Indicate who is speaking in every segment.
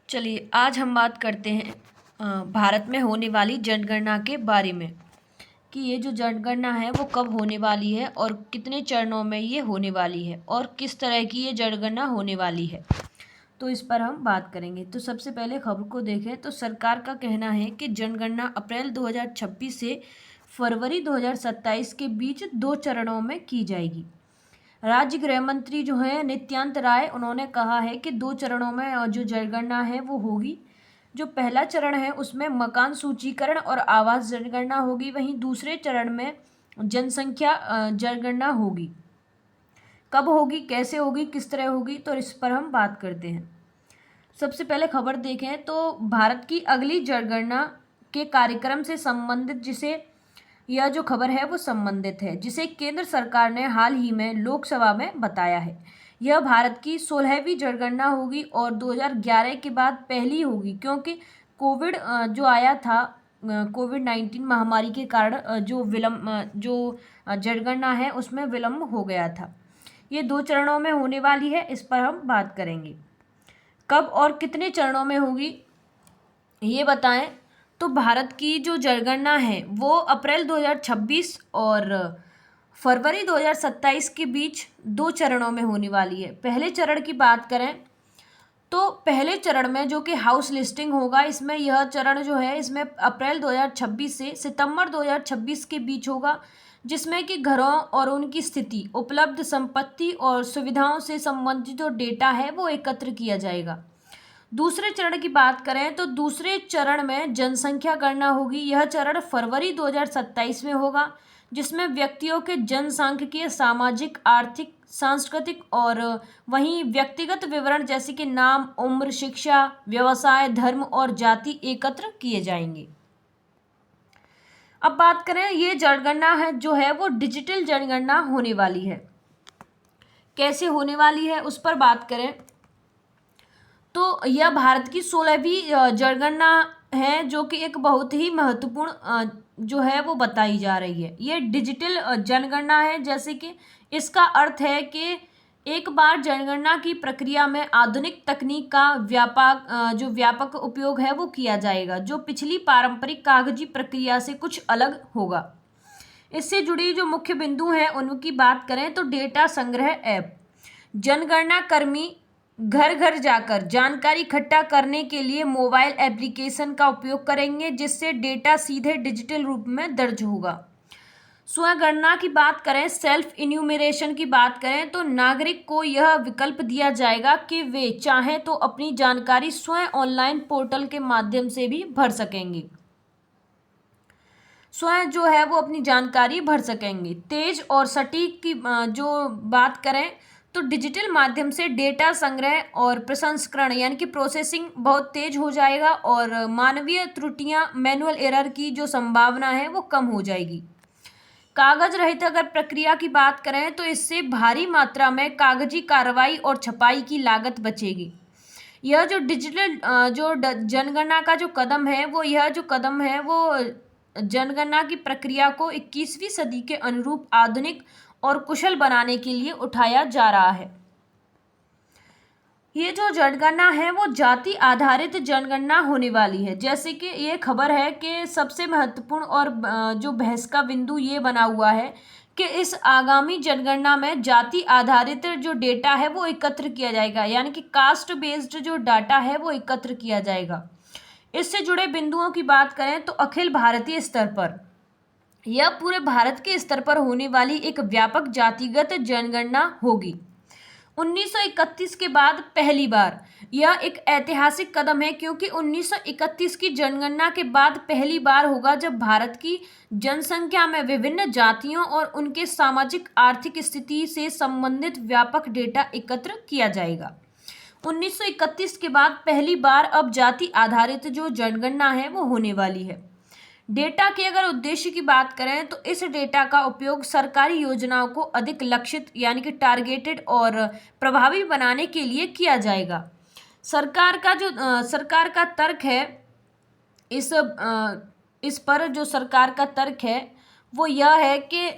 Speaker 1: चलिए आज हम बात करते हैं भारत में होने वाली जनगणना के बारे में कि ये जो जनगणना है वो कब होने वाली है और कितने चरणों में ये होने वाली है और किस तरह की ये जनगणना होने वाली है। तो इस पर हम बात करेंगे। तो सबसे पहले खबर को देखें तो सरकार का कहना है कि जनगणना अप्रैल 2026 से फरवरी 2027 के बीच 2 चरणों में की जाएगी। राज्य गृह मंत्री जो हैं नित्यानंद राय, उन्होंने कहा है कि 2 चरणों में जो जनगणना है वो होगी। जो पहला चरण है उसमें मकान सूचीकरण और आवास जनगणना होगी, वहीं दूसरे चरण में जनसंख्या जनगणना होगी। कब होगी, कैसे होगी, किस तरह होगी, तो इस पर हम बात करते हैं। सबसे पहले खबर देखें तो भारत की अगली जनगणना के कार्यक्रम से संबंधित यह जो खबर है वो संबंधित है, जिसे केंद्र सरकार ने हाल ही में लोकसभा में बताया है। यह भारत की 16वीं जनगणना होगी और 2011 के बाद पहली होगी, क्योंकि कोविड जो आया था, कोविड-19 महामारी के कारण जो जनगणना है उसमें विलम्ब हो गया था। ये 2 चरणों में होने वाली है, इस पर हम बात करेंगे। कब और कितने चरणों में होगी ये बताएं। तो भारत की जो जनगणना है वो अप्रैल 2026 और फरवरी 2027 के बीच 2 चरणों में होने वाली है। पहले चरण की बात करें तो पहले चरण में जो कि हाउस लिस्टिंग होगा, इसमें यह चरण जो है इसमें अप्रैल 2026 से सितंबर 2026 के बीच होगा, जिसमें कि घरों और उनकी स्थिति, उपलब्ध संपत्ति और सुविधाओं से संबंधित जो डेटा है वो एकत्र किया जाएगा। दूसरे चरण की बात करें तो दूसरे चरण में जनसंख्या गणना होगी। यह चरण फरवरी 2027 में होगा, जिसमें व्यक्तियों के जनसांख्यिकीय, सामाजिक, आर्थिक, सांस्कृतिक और वहीं व्यक्तिगत विवरण जैसे कि नाम, उम्र, शिक्षा, व्यवसाय, धर्म और जाति एकत्र किए जाएंगे। अब बात करें, ये जनगणना है जो है वो डिजिटल जनगणना होने वाली है। कैसे होने वाली है उस पर बात करें तो यह भारत की 16वीं जनगणना है, जो कि एक बहुत ही महत्वपूर्ण जो है वो बताई जा रही है। ये डिजिटल जनगणना है, जैसे कि इसका अर्थ है कि एक बार जनगणना की प्रक्रिया में आधुनिक तकनीक का व्यापक उपयोग है वो किया जाएगा, जो पिछली पारंपरिक कागजी प्रक्रिया से कुछ अलग होगा। इससे जुड़ी जो मुख्य बिंदु हैं उनकी बात करें तो डेटा संग्रह ऐप, जनगणना कर्मी घर घर जाकर जानकारी इकट्ठा करने के लिए मोबाइल एप्लीकेशन का उपयोग करेंगे, जिससे डेटा सीधे डिजिटल रूप में दर्ज होगा। स्वयं गणना की बात करें, सेल्फ इन्यूमरेशन की बात करें तो नागरिक को यह विकल्प दिया जाएगा कि वे चाहें तो अपनी जानकारी स्वयं ऑनलाइन पोर्टल के माध्यम से भी भर सकेंगे। स्वयं जो है वो अपनी जानकारी भर सकेंगे। तेज और सटीक की जो बात करें तो डिजिटल माध्यम से डेटा संग्रह और प्रसंस्करण यानी कि प्रोसेसिंग बहुत तेज हो जाएगा और मानवीय त्रुटियां, मैनुअल एरर की जो संभावना है वो कम हो जाएगी। कागज रहित अगर प्रक्रिया की बात करें तो इससे भारी मात्रा में कागजी कार्रवाई और छपाई की लागत बचेगी। यह जो डिजिटल जनगणना का जो कदम है वो जनगणना की प्रक्रिया को 21वीं सदी के अनुरूप आधुनिक और कुशल बनाने के लिए उठाया जा रहा है। ये जो जनगणना है वो जाति आधारित जनगणना होने वाली है। जैसे कि ये खबर है कि सबसे महत्वपूर्ण और जो बहस का बिंदु ये बना हुआ है कि इस आगामी जनगणना में जाति आधारित जो डेटा है वो एकत्र किया जाएगा, यानी कि कास्ट बेस्ड जो डाटा है वो एकत्र किया जाएगा। इससे जुड़े बिंदुओं की बात करें तो अखिल भारतीय स्तर पर यह पूरे भारत के स्तर पर होने वाली एक व्यापक जातिगत जनगणना होगी। 1931 के बाद पहली बार यह एक ऐतिहासिक कदम है, क्योंकि 1931 की जनगणना के बाद पहली बार होगा जब भारत की जनसंख्या में विभिन्न जातियों और उनके सामाजिक आर्थिक स्थिति से संबंधित व्यापक डेटा एकत्र किया जाएगा। 1931 के बाद पहली बार अब जाति आधारित जो जनगणना है वो होने वाली है। डेटा के अगर उद्देश्य की बात करें तो इस डेटा का उपयोग सरकारी योजनाओं को अधिक लक्षित यानी कि टारगेटेड और प्रभावी बनाने के लिए किया जाएगा। सरकार का तर्क है इस पर जो सरकार का तर्क है वो यह है कि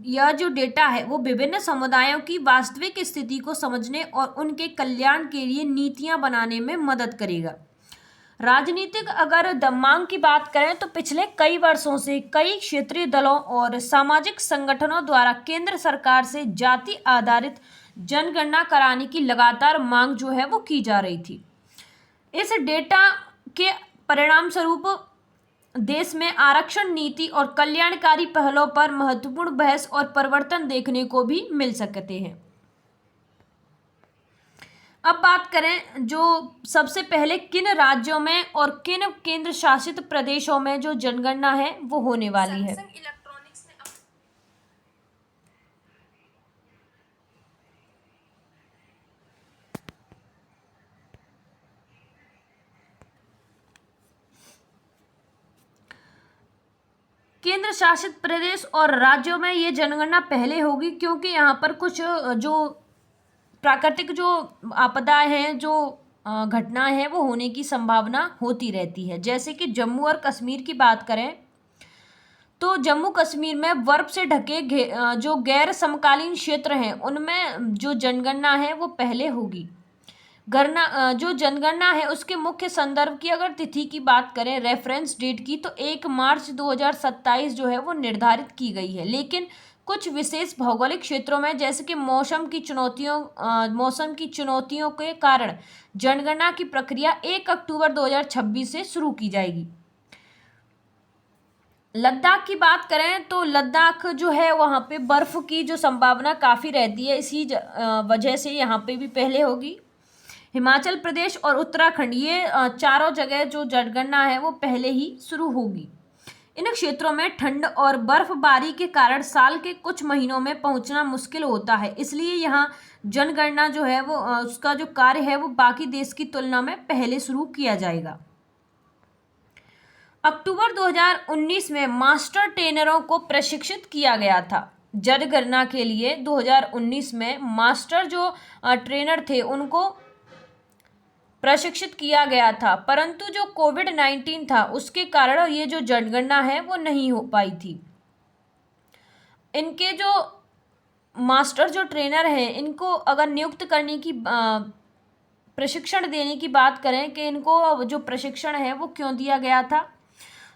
Speaker 1: यह जो डेटा है वो विभिन्न समुदायों की वास्तविक स्थिति को समझने और उनके कल्याण के लिए नीतियां बनाने में मदद करेगा। राजनीतिक अगर मांग की बात करें तो पिछले कई वर्षों से कई क्षेत्रीय दलों और सामाजिक संगठनों द्वारा केंद्र सरकार से जाति आधारित जनगणना कराने की लगातार मांग जो है वो की जा रही थी। इस डेटा के परिणाम स्वरूप देश में आरक्षण नीति और कल्याणकारी पहलों पर महत्वपूर्ण बहस और परिवर्तन देखने को भी मिल सकते हैं। अब बात करें जो सबसे पहले किन राज्यों में और किन केंद्र शासित प्रदेशों में जो जनगणना है वो होने वाली है। केंद्र शासित प्रदेश और राज्यों में ये जनगणना पहले होगी क्योंकि यहाँ पर कुछ जो प्राकृतिक जो आपदाएं हैं, जो घटनाएं हैं वो होने की संभावना होती रहती है। जैसे कि जम्मू और कश्मीर की बात करें तो जम्मू कश्मीर में बर्फ से ढके जो गैर समकालीन क्षेत्र हैं उनमें जो जनगणना है वो पहले होगी। गणना जो जनगणना है उसके मुख्य संदर्भ की अगर तिथि की बात करें, रेफरेंस डेट की, तो 1 मार्च 2027 जो है वो निर्धारित की गई है। लेकिन कुछ विशेष भौगोलिक क्षेत्रों में जैसे कि मौसम की चुनौतियों के कारण जनगणना की प्रक्रिया 1 अक्टूबर 2026 से शुरू की जाएगी। लद्दाख की बात करें तो लद्दाख जो है वहाँ पे बर्फ की जो संभावना काफ़ी रहती है, इसी वजह से यहाँ पे भी पहले होगी। हिमाचल प्रदेश और उत्तराखंड ये चारों जगह जो जनगणना है वो पहले ही शुरू होगी। इन क्षेत्रों में ठंड और बर्फबारी के कारण साल के कुछ महीनों में पहुंचना मुश्किल होता है, इसलिए यहाँ जनगणना जो है वो उसका जो कार्य है वो बाकी देश की तुलना में पहले शुरू किया जाएगा। अक्टूबर 2019 में मास्टर ट्रेनरों को प्रशिक्षित किया गया था। जनगणना के लिए 2019 में मास्टर जो ट्रेनर थे उनको प्रशिक्षित किया गया था, परंतु जो कोविड-19 था उसके कारण ये जो जनगणना है वो नहीं हो पाई थी। इनके जो मास्टर जो ट्रेनर हैं इनको अगर नियुक्त करने की प्रशिक्षण देने की बात करें कि इनको जो प्रशिक्षण है वो क्यों दिया गया था,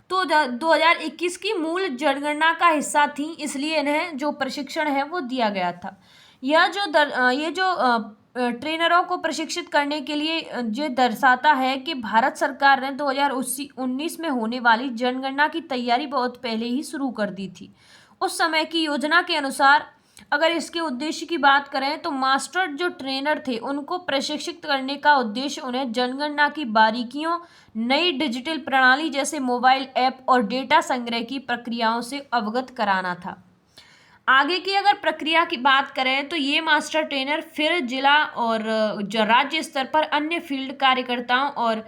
Speaker 1: तो 2021 की मूल जनगणना का हिस्सा थी, इसलिए इन्हें जो प्रशिक्षण है वो दिया गया था। ये जो ट्रेनरों को प्रशिक्षित करने के लिए ये दर्शाता है कि भारत सरकार ने 2019 में होने वाली जनगणना की तैयारी बहुत पहले ही शुरू कर दी थी। उस समय की योजना के अनुसार अगर इसके उद्देश्य की बात करें तो मास्टर जो ट्रेनर थे उनको प्रशिक्षित करने का उद्देश्य उन्हें जनगणना की बारीकियों, नई डिजिटल प्रणाली जैसे मोबाइल ऐप और डेटा संग्रह की प्रक्रियाओं से अवगत कराना था। आगे की अगर प्रक्रिया की बात करें तो ये मास्टर ट्रेनर फिर जिला और जो राज्य स्तर पर अन्य फील्ड कार्यकर्ताओं और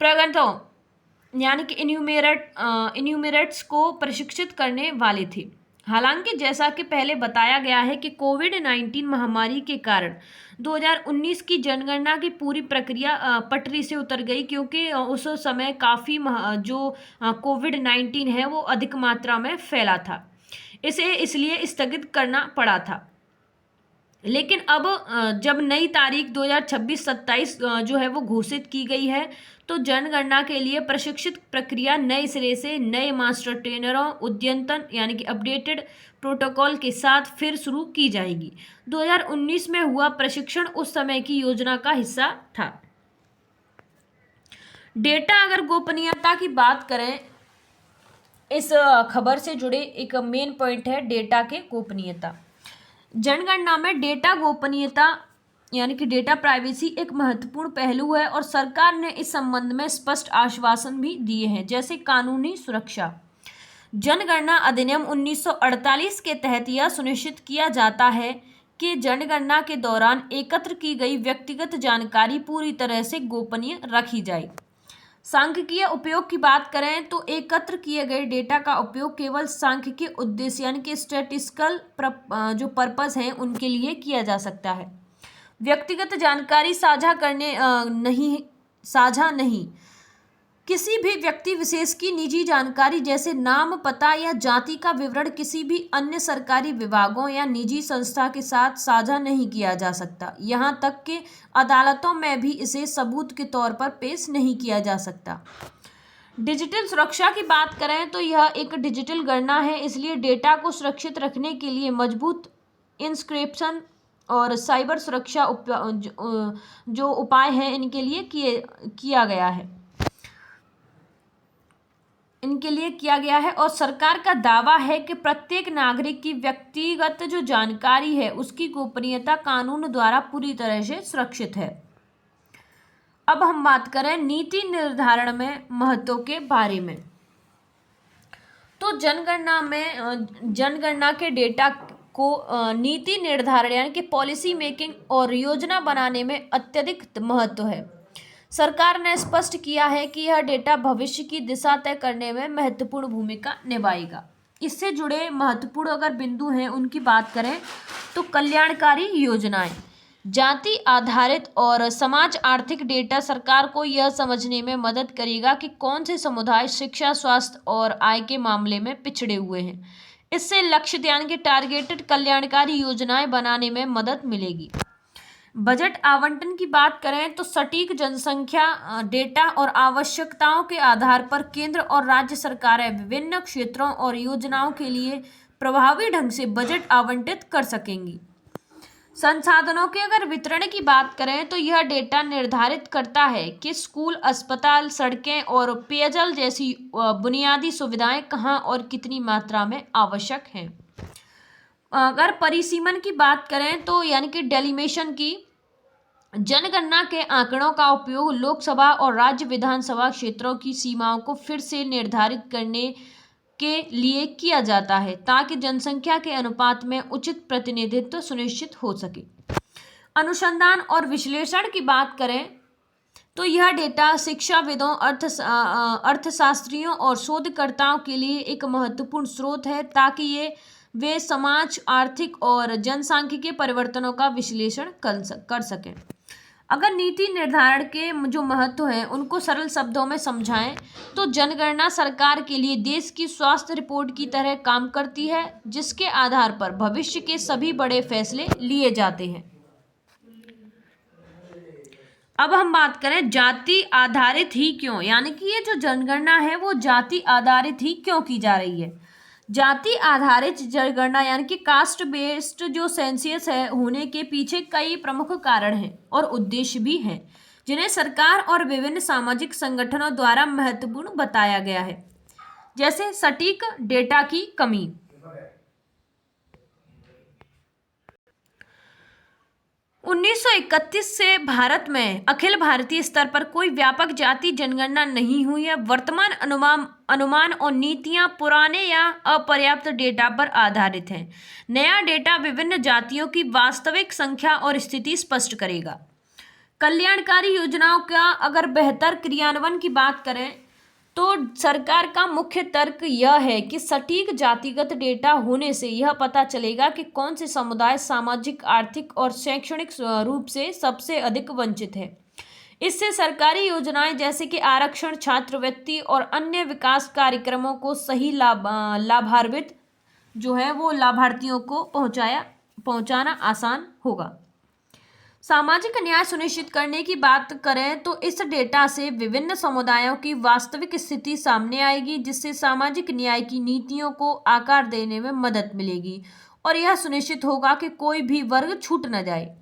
Speaker 1: प्रगतों यानी कि इन्यूमरेट्स को प्रशिक्षित करने वाले थे। हालांकि जैसा कि पहले बताया गया है कि कोविड-19 महामारी के कारण 2019 की जनगणना की पूरी प्रक्रिया पटरी से उतर गई, क्योंकि उस समय काफ़ी जो कोविड-19 है वो अधिक मात्रा में फैला था, इसे इसलिए स्थगित करना पड़ा था। लेकिन अब जब नई तारीख 2026-27 जो है वो घोषित की गई है तो जनगणना के लिए प्रशिक्षित प्रक्रिया नए सिरे से नए मास्टर ट्रेनरों, अद्यतन यानी कि अपडेटेड प्रोटोकॉल के साथ फिर शुरू की जाएगी। 2019 में हुआ प्रशिक्षण उस समय की योजना का हिस्सा था। डेटा अगर गोपनीयता की बात करें, इस खबर से जुड़े एक मेन पॉइंट है डेटा के गोपनीयता। जनगणना में डेटा गोपनीयता यानी कि डेटा प्राइवेसी एक महत्वपूर्ण पहलू है और सरकार ने इस संबंध में स्पष्ट आश्वासन भी दिए हैं, जैसे कानूनी सुरक्षा। जनगणना अधिनियम 1948 के तहत यह सुनिश्चित किया जाता है कि जनगणना के दौरान एकत्र की गई व्यक्तिगत जानकारी पूरी तरह से गोपनीय रखी जाए। सांख्यिकीय उपयोग की बात करें तो एकत्र किए गए डेटा का उपयोग केवल सांख्यिकीय उद्देश्य यानी कि स्टैटिस्टिकल जो पर्पस हैं उनके लिए किया जा सकता है। व्यक्तिगत जानकारी साझा नहीं। किसी भी व्यक्ति विशेष की निजी जानकारी जैसे नाम, पता या जाति का विवरण किसी भी अन्य सरकारी विभागों या निजी संस्था के साथ साझा नहीं किया जा सकता। यहाँ तक कि अदालतों में भी इसे सबूत के तौर पर पेश नहीं किया जा सकता। डिजिटल सुरक्षा की बात करें तो यह एक डिजिटल गणना है, इसलिए डेटा को सुरक्षित रखने के लिए मजबूत इंक्रिप्शन और साइबर सुरक्षा जो उपाय हैं इनके लिए किया गया है और सरकार का दावा है कि प्रत्येक नागरिक की व्यक्तिगत जो जानकारी है उसकी गोपनीयता कानून द्वारा पूरी तरह से सुरक्षित है। अब हम बात करें नीति निर्धारण में महत्व के बारे में। तो जनगणना के डेटा को नीति निर्धारण यानी कि पॉलिसी मेकिंग और योजना बनाने में अत्यधिक महत्व है। सरकार ने स्पष्ट किया है कि यह डेटा भविष्य की दिशा तय करने में महत्वपूर्ण भूमिका निभाएगा। इससे जुड़े महत्वपूर्ण अगर बिंदु हैं उनकी बात करें तो कल्याणकारी योजनाएं, जाति आधारित और समाज आर्थिक डेटा सरकार को यह समझने में मदद करेगा कि कौन से समुदाय शिक्षा, स्वास्थ्य और आय के मामले में पिछड़े हुए हैं। इससे लक्ष्य यानी कि टारगेटेड कल्याणकारी योजनाएं बनाने में मदद मिलेगी। बजट आवंटन की बात करें तो सटीक जनसंख्या डेटा और आवश्यकताओं के आधार पर केंद्र और राज्य सरकारें विभिन्न क्षेत्रों और योजनाओं के लिए प्रभावी ढंग से बजट आवंटित कर सकेंगी। संसाधनों के अगर वितरण की बात करें तो यह डेटा निर्धारित करता है कि स्कूल, अस्पताल, सड़कें और पेयजल जैसी बुनियादी सुविधाएं कहां और कितनी मात्रा में आवश्यक हैं। अगर परिसीमन की बात करें तो यानी कि डेलिमिशन की, जनगणना के आंकड़ों का उपयोग लोकसभा और राज्य विधानसभा क्षेत्रों की सीमाओं को फिर से निर्धारित करने के लिए किया जाता है ताकि जनसंख्या के अनुपात में उचित प्रतिनिधित्व सुनिश्चित हो सके। अनुसंधान और विश्लेषण की बात करें तो यह डेटा शिक्षाविदों, अर्थशास्त्रियों और शोधकर्ताओं के लिए एक महत्वपूर्ण स्रोत है ताकि वे समाज, आर्थिक और जनसांख्यिकीय परिवर्तनों का विश्लेषण कर सकें। अगर नीति निर्धारण के जो महत्व है उनको सरल शब्दों में समझाएं तो जनगणना सरकार के लिए देश की स्वास्थ्य रिपोर्ट की तरह काम करती है, जिसके आधार पर भविष्य के सभी बड़े फैसले लिए जाते हैं। अब हम बात करें जाति आधारित ही क्यों, यानी कि ये जो जनगणना है वो जाति आधारित ही क्यों की जा रही है। जाति आधारित जनगणना यानी कि कास्ट बेस्ड जो सेंसस है होने के पीछे कई प्रमुख कारण हैं और उद्देश्य भी हैं, जिन्हें सरकार और विभिन्न सामाजिक संगठनों द्वारा महत्वपूर्ण बताया गया है। जैसे सटीक डेटा की कमी। 1931 से भारत में अखिल भारतीय स्तर पर कोई व्यापक जाति जनगणना नहीं हुई है। वर्तमान अनुमान और नीतियां पुराने या अपर्याप्त डेटा पर आधारित हैं। नया डेटा विभिन्न जातियों की वास्तविक संख्या और स्थिति स्पष्ट करेगा। कल्याणकारी योजनाओं का अगर बेहतर क्रियान्वयन की बात करें तो सरकार का मुख्य तर्क यह है कि सटीक जातिगत डेटा होने से यह पता चलेगा कि कौन से समुदाय सामाजिक, आर्थिक और शैक्षणिक रूप से सबसे अधिक वंचित है। इससे सरकारी योजनाएं जैसे कि आरक्षण, छात्रवृत्ति और अन्य विकास कार्यक्रमों को सही लाभान्वित जो है वो लाभार्थियों को पहुंचाना आसान होगा। सामाजिक न्याय सुनिश्चित करने की बात करें तो इस डेटा से विभिन्न समुदायों की वास्तविक स्थिति सामने आएगी, जिससे सामाजिक न्याय की नीतियों को आकार देने में मदद मिलेगी और यह सुनिश्चित होगा कि कोई भी वर्ग छूट न जाए।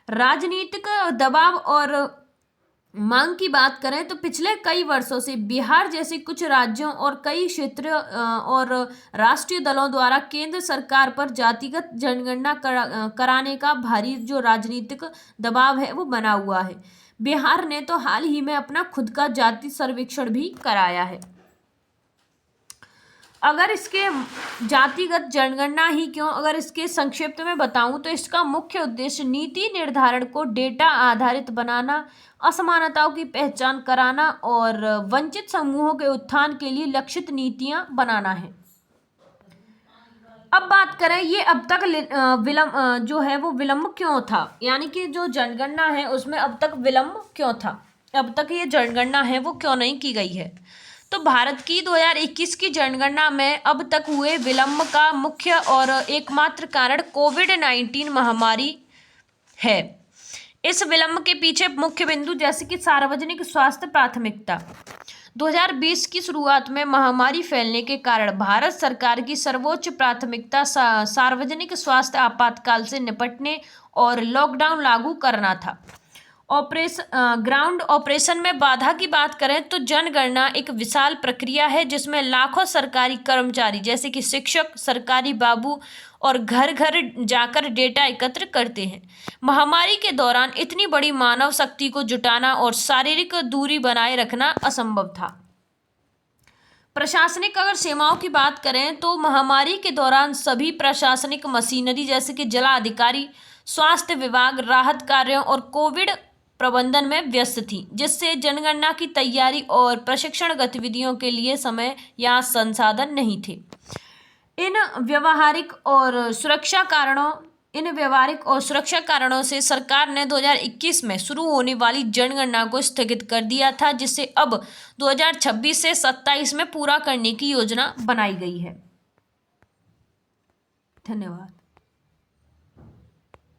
Speaker 1: राजनीतिक दबाव और मांग की बात करें तो पिछले कई वर्षों से बिहार जैसे कुछ राज्यों और कई क्षेत्र और राष्ट्रीय दलों द्वारा केंद्र सरकार पर जातिगत जनगणना कराने का भारी जो राजनीतिक दबाव है वो बना हुआ है। बिहार ने तो हाल ही में अपना खुद का जाति सर्वेक्षण भी कराया है। अगर इसके जातिगत जनगणना ही क्यों, अगर इसके संक्षिप्त में बताऊं तो इसका मुख्य उद्देश्य नीति निर्धारण को डेटा आधारित बनाना, असमानताओं की पहचान कराना और वंचित समूहों के उत्थान के लिए लक्षित नीतियां बनाना है। अब बात करें ये अब तक विलंब जो है वो विलंब क्यों था, यानी कि जो जनगणना है उसमें अब तक विलंब क्यों था। अब तक ये जनगणना है वो क्यों नहीं की गई है। तो भारत की 2021 की जनगणना में अब तक हुए विलंब का मुख्य और एकमात्र कारण कोविड-19 महामारी है। इस विलंब के पीछे मुख्य बिंदु जैसे कि सार्वजनिक स्वास्थ्य प्राथमिकता। 2020 की शुरुआत में महामारी फैलने के कारण भारत सरकार की सर्वोच्च प्राथमिकता सार्वजनिक स्वास्थ्य आपातकाल से निपटने और लॉकडाउन लागू करना था। ग्राउंड ऑपरेशन में बाधा की बात करें तो जनगणना एक विशाल प्रक्रिया है जिसमें लाखों सरकारी कर्मचारी जैसे कि शिक्षक, सरकारी बाबू और घर घर जाकर डेटा एकत्र करते हैं। महामारी के दौरान इतनी बड़ी मानव शक्ति को जुटाना और शारीरिक दूरी बनाए रखना असंभव था। प्रशासनिक अगर सेवाओं की बात करें तो महामारी के दौरान सभी प्रशासनिक मशीनरी जैसे कि जिला अधिकारी, स्वास्थ्य विभाग राहत कार्यों और कोविड प्रबंधन में व्यस्त थी, जिससे जनगणना की तैयारी और प्रशिक्षण गतिविधियों के लिए समय या संसाधन नहीं थे। इन व्यावहारिक और सुरक्षा कारणों से सरकार ने 2021 में शुरू होने वाली जनगणना को स्थगित कर दिया था, जिसे अब 2026 से 27 में पूरा करने की योजना बनाई गई है। धन्यवाद।